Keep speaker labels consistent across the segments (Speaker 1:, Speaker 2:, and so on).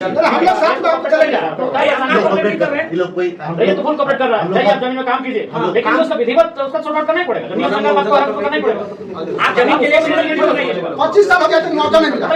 Speaker 1: हम लोग साथ में आपको चलेंगे तो
Speaker 2: ये लोग कोई
Speaker 3: ये तो फुल कॉपरेट कर रहा है। जाइए आप जमीन में काम कीजिए, लेकिन उसका विधिवत उसका सॉर्ट आउट करना ही पड़ेगा। नियम संगत बात को आपको करना ही पड़ेगा। आप जमीन के लिए
Speaker 1: 25 साल हो गया तो मुआवजा नहीं मिला।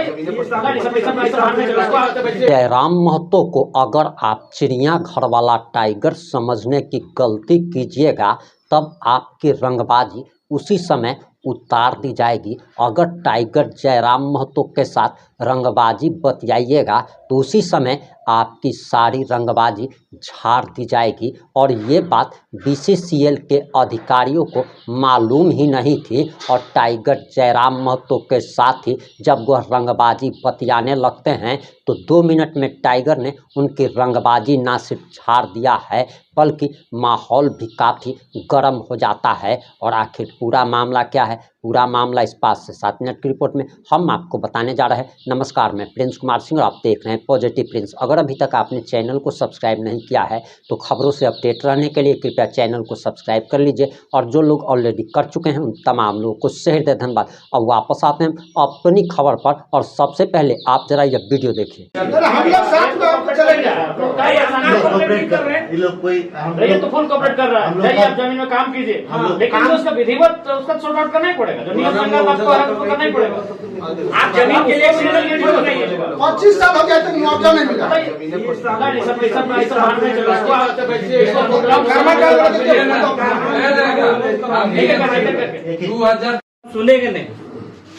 Speaker 4: जयराम महतो को अगर आप चिड़ियाघर वाला टाइगर समझने की गलती कीजिएगा तब आपकी रंगबाजी उसी समय उतार दी जाएगी। अगर टाइगर जयराम महतो के साथ रंगबाजी बतियाइएगा तो उसी समय आपकी सारी रंगबाजी झाड़ दी जाएगी। और ये बात बीसीसीएल के अधिकारियों को मालूम ही नहीं थी और टाइगर जयराम महतो के साथ ही जब वह रंगबाजी बतियाने लगते हैं तो 2 मिनट में टाइगर ने उनकी रंगबाजी ना सिर्फ झाड़ दिया है बल्कि माहौल भी काफ़ी गर्म हो जाता है। और आखिर पूरा मामला क्या है, पूरा मामला इस 5 से 7 मिनट की रिपोर्ट में हम आपको बताने जा रहे हैं। नमस्कार, मैं प्रिंस कुमार सिंह और आप देख रहे हैं पॉजिटिव प्रिंस। अगर अभी तक आपने चैनल को सब्सक्राइब नहीं किया है तो खबरों से अपडेट रहने के लिए कृपया चैनल को सब्सक्राइब कर लीजिए। और जो लोग ऑलरेडी कर चुके हैं उन तमाम लोगों को शेयर दे धन्यवाद। अब वापस आते हैं अपनी खबर पर और सबसे पहले आप जरा यह वीडियो देखिए।
Speaker 1: हम लोग साथ में आपको चलेंगे
Speaker 2: ये लोग कोई
Speaker 3: ये तो फुल कॉपरेट कर रहा है। जाइए आप जमीन में काम कीजिए, लेकिन उसका विधिवत उसका सॉर्ट आउट करना ही पड़ेगा। जो नियम संगत बात को आपको करना ही पड़ेगा। आप जमीन के लिए
Speaker 1: 25 साल हो गया तो मुआवजा नहीं मिला।
Speaker 5: सुनेंगे नहीं,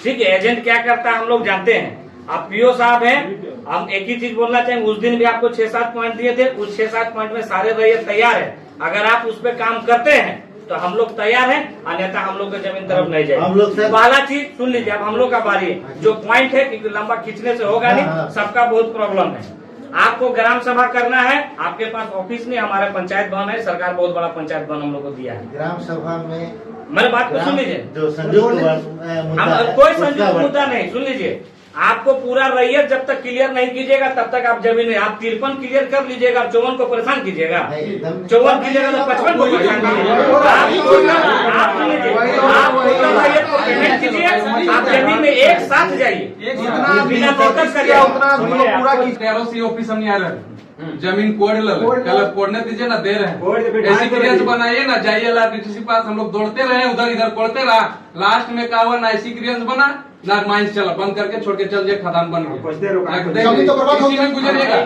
Speaker 5: ठीक है। एजेंट क्या करता है हम लोग जानते हैं। आप पीओ साहब हैं, हम एक ही चीज बोलना चाहेंगे। उस दिन भी आपको 6-7 पॉइंट दिए थे, उस 6-7 पॉइंट में सारे रैयत तैयार है। अगर आप उस पर काम करते हैं तो हम लोग तैयार हैं, अन्यथा हम लोग की जमीन तरफ नहीं जाएंगे। पहला चीज सुन लीजिए, अब हम लोग का बारी है। जो पॉइंट है क्योंकि लंबा खींचने से होगा नहीं, सबका बहुत प्रॉब्लम है। आपको ग्राम सभा करना है, आपके पास ऑफिस नहीं, हमारा पंचायत भवन है। सरकार बहुत बड़ा पंचायत भवन हम लोग को दिया है।
Speaker 2: ग्राम सभा में
Speaker 5: मेरे बात को सुन लीजिए,
Speaker 2: जो संयुक्त
Speaker 5: कोई संयुक्त मुद्दा नहीं। सुन लीजिए, आपको पूरा रैयत जब तक क्लियर नहीं कीजिएगा तब तक आप जमीन में आप 53 क्लियर कर लीजिएगा, 54 को परेशान कीजिएगा। 54 कीजिएगा तो 55 को परेशान कीजिएगा। आप रैयत को पेमेंट कीजिए, आप जमीन में एक साथ जाइए, बिना दिक्कत करिए।
Speaker 6: पूरा ऑफिस हम नहीं आ रहे, जमीन कोड कोडने दीजिए ना, दे रहे हैं। ऐसी क्लियरेंस बनाइए ना, जाइए डीटीसी पास। हम लोग दौड़ते रहे, उधर इधर कोड़ते रहा। लास्ट में क्या हुआ, ना ऐसी क्लियरेंस बना ना माइंस चला, बंद करके छोड़ के चल जाए, खदान बन गया। गुजरिएगा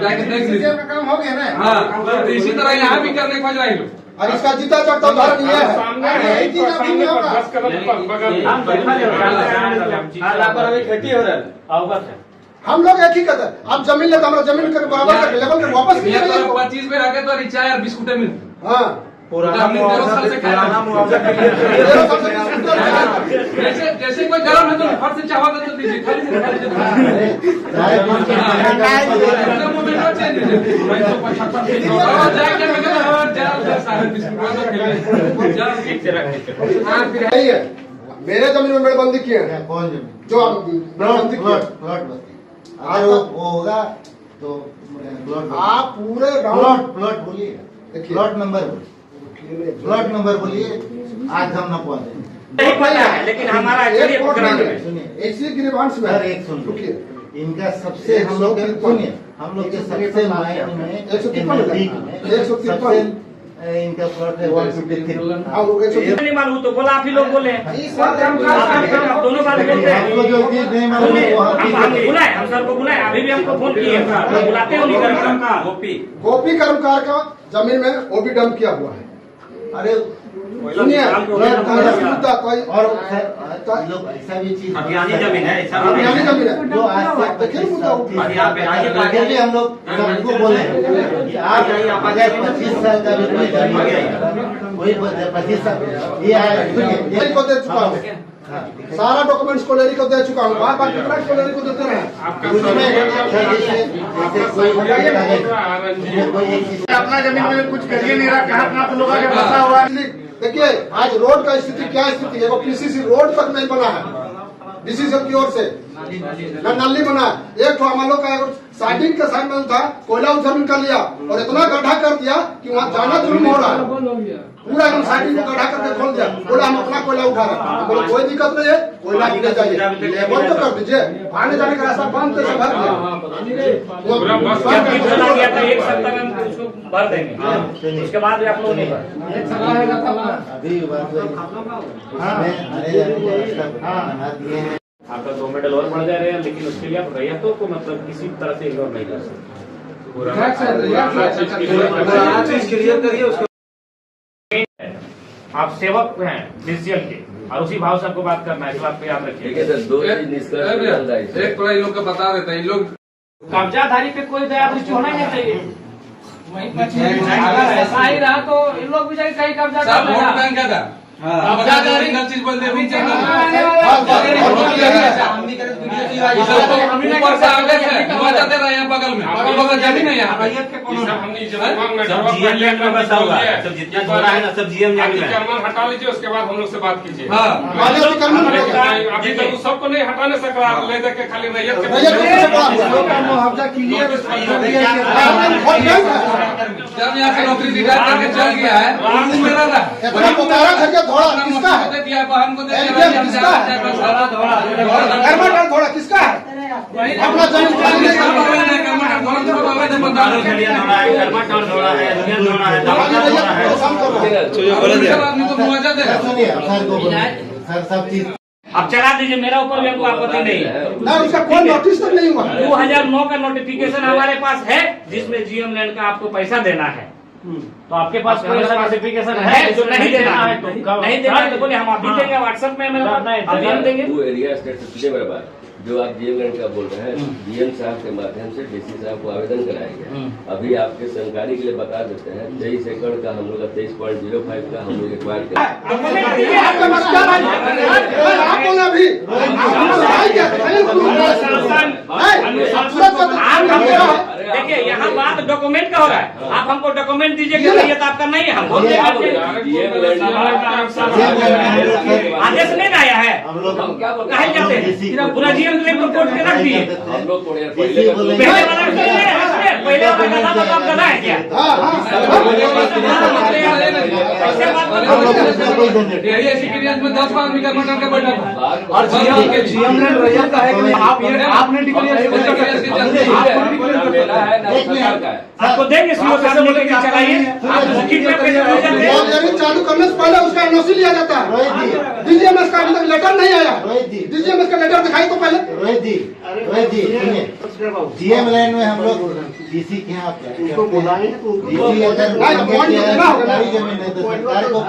Speaker 6: जाके देख लीजिए,
Speaker 1: काम हो गया ना।
Speaker 6: हाँ, तो इसी तरह यहाँ भी करने खोज रहे हैं।
Speaker 1: और इसका जीता जागता उदाहरण ये है।
Speaker 3: खेती हो रहा है।
Speaker 1: हम लोग एक ही कदर, आप जमीन लेते हमारा जमीन कर बराबर करके लेवल कर वापस कीजिए।
Speaker 6: 25 में रखे तो रिचार्ज बिस्कुटे मिल।
Speaker 1: हाँ,
Speaker 6: जैसे कोई गरम है तो फट से चावा तो दीजिए, खाली
Speaker 1: मेरे जमीन में मेड़बंदी किए हैं।
Speaker 2: कौन जमीन?
Speaker 1: जो
Speaker 2: प्लॉट आज वो होगा तो
Speaker 1: आप पूरे
Speaker 2: प्लॉट बोलिए, प्लॉट नंबर बोलिए, प्लॉट नंबर बोलिए। आज हम न पहुंचे
Speaker 5: नहीं पता है, लेकिन हमारा
Speaker 2: सुनिए
Speaker 1: इसी गिरिबांश में
Speaker 2: एक सुन लीजिए। इनका सबसे हम लोग सुनिए, हम लोग के सबसे मायने में
Speaker 1: 153
Speaker 2: इनका प्लॉट है 153।
Speaker 5: नहीं मालूम तो बोला, आप ही लोग बोले दोनों बात बोलते हैं।
Speaker 2: हमको जो चीज नहीं मालूम वो
Speaker 5: हम बुलाए, हम सर को बुलाए, अभी भी हमको फोन किए, बुलाते हो नहीं करना।
Speaker 1: गोपी कर्मकार का जमीन में ओबी डंप किया हुआ है।
Speaker 2: अरे
Speaker 1: सुनिए, मुद्दा कोई
Speaker 2: और लोग ऐसा भी चीज
Speaker 3: अभियानी जमीन है,
Speaker 1: अभियानी जमीन है
Speaker 2: जो आज से हम लोग सबको बोले कि आप अगर 25 साल का भी कोई जमीन, कोई 25 साल ये
Speaker 1: को दे चुका हूँ, सारा डॉक्यूमेंट्स कोलेरी को दे चुका हूँ। बार-बार कितना कोलेरी को देते रहे।
Speaker 2: अपना
Speaker 1: जमीन में कुछ करिए नहीं रहा, कहाँ कहाँ लोगों के फंसा हुआ है। देखिए आज रोड का स्थिति क्या स्थिति है, वो पीसीसी रोड तक नहीं बना है डीसीसी की ओर से, न नाली बना है। एक तो हम लोग का साइडिंग के साइड में था कोयला उधर निकाल लिया और इतना गड्ढा कर दिया कि वहाँ जाना जुल्म हो रहा है। पूरा एकदम साइडिंग को गड्ढा करके खोल दिया, बोला हम अपना कोयला उठा रहे हैं। बोले कोई दिक्कत नहीं है, कोयला ले जाइए, लेवल तो कर दीजिए, आने जाने का रास्ता बंद कैसे भर
Speaker 5: दिया था। एक सप्ताह में हम उसको भर देंगे, उसके बाद भी आप लोग नहीं भर।
Speaker 3: आपका 2 मेडल और बढ़ जा रहे हैं, लेकिन उसके लिए आप रैयतों को मतलब किसी तरह से इग्नोर नहीं कर सकते। आप सेवक हैं डीसीएल के और उसी भाव से आपको बात करना है, इस बात पे याद रखिए।
Speaker 6: एक थोड़ा इन लोग का बता देते हैं, इन लोग
Speaker 3: कब्जाधारी पे कोई दया दृष्टि होना ही नहीं चाहिए। अगर ऐसा ही रहा तो इन लोग भी जाके कहीं कब्जा कर
Speaker 6: सब वोट
Speaker 3: लेगा।
Speaker 6: बैंक का था। चीज बोलते ऊपर से आगे से धुआं जाते रहे हैं बगल में, आप लोगों का जमीन है यहाँ पे।
Speaker 7: हटा लीजिए, उसके बाद हम लोग से बात कीजिए।
Speaker 1: अभी
Speaker 7: अभी तक सबको नहीं हटाने सक रहा, ले दे के खाली रैयत के
Speaker 6: जब यहाँ से नौकरी रिटायर करके चल गया है, वो मेरा रहा।
Speaker 1: थोड़ा किसका है?
Speaker 6: दिया बहन को दे
Speaker 1: थोड़ा किसका है? अपना
Speaker 6: आदमी को मुआवजा दे।
Speaker 2: सर सब चीज
Speaker 5: अब चला दीजिए, मेरा ऊपर भी हमको आपत्ति नहीं है।
Speaker 1: ना उसका कोई नोटिस तक नहीं हुआ।
Speaker 5: 2009 का नोटिफिकेशन हमारे पास है, जिसमें जीएम लैंड का आपको पैसा देना है।
Speaker 3: तो आपके पास कोई ऐसा नोटिफिकेशन है
Speaker 5: जो नहीं देना है, नहीं देना है तो बोले हम अभी देंगे, व्हाट्सएप में अभी हम देंगे।
Speaker 8: वो एरिया स्टेट से सीधे बराबर जो आप जीएम लैंड का बोल रहे हैं, डीएम साहब के माध्यम से डीसी साहब को आवेदन कराया गया। अभी आपके जानकारी के लिए बता देते हैं, 23 एकड़ का हम लोग 23.05 का हम लोग एक्वायर किया।
Speaker 5: देखिए यहाँ बात डॉक्यूमेंट का हो रहा है, आप हमको डॉक्यूमेंट दीजिए कि रैयत आपका नहीं है, हम बोल आदेश नहीं आया है,
Speaker 8: हम क्या बोलते
Speaker 5: कहे जाते हैं पूरा जीएम लैंड को कोर्ट के रख दिए।
Speaker 8: हम लोग
Speaker 5: पहले वाला पहले वाला गधा तो आप गधा है क्या? ऐसे बात
Speaker 6: में 10 आदमी का मटन का बैठा था।
Speaker 2: और जीएम ने रैयत का है कि आपने
Speaker 5: आपको देंगे सीओ साहब लेके चलाइए, आप लिखित में पैसे हो जाते हैं।
Speaker 1: चालू करने से पहले उसका एनओसी लिया जाता है। डीजीएमएस का अभी तक लेटर नहीं आया। डीजीएमएस का लेटर दिखाई तो पहले।
Speaker 2: रोहित जी सुनिए, जीएम लाइन में हम लोग डीसी के यहाँ डीसी अगर सरकारी जमीन है तो सरकार को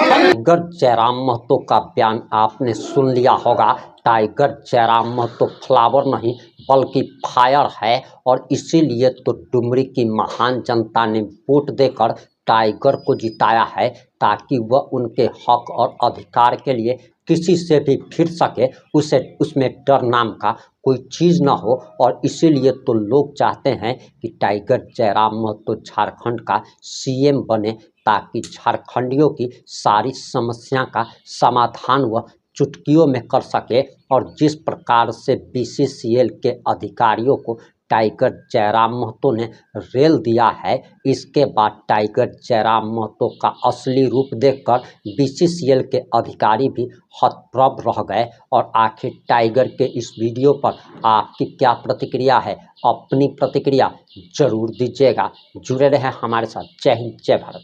Speaker 4: टाइगर जयराम महतो का बयान आपने सुन लिया होगा। टाइगर जयराम महतो फ्लावर नहीं बल्कि फायर है, और इसीलिए तो डुमरी की महान जनता ने वोट देकर टाइगर को जिताया है, ताकि वह उनके हक और अधिकार के लिए किसी से भी फिर सके, उसे उसमें डर नाम का कोई चीज़ ना हो। और इसीलिए तो लोग चाहते हैं कि टाइगर जयराम महतो झारखंड का सीएम बने, ताकि झारखंडियों की सारी समस्या का समाधान वह चुटकियों में कर सके। और जिस प्रकार से बीसीसीएल के अधिकारियों को टाइगर जयराम महतो ने रेल दिया है, इसके बाद टाइगर जयराम महतो का असली रूप देखकर बीसीसीएल के अधिकारी भी हतप्रभ रह गए। और आखिर टाइगर के इस वीडियो पर आपकी क्या प्रतिक्रिया है? अपनी प्रतिक्रिया जरूर दीजिएगा। जुड़े रहें हमारे साथ। जय हिंद, जय भारत।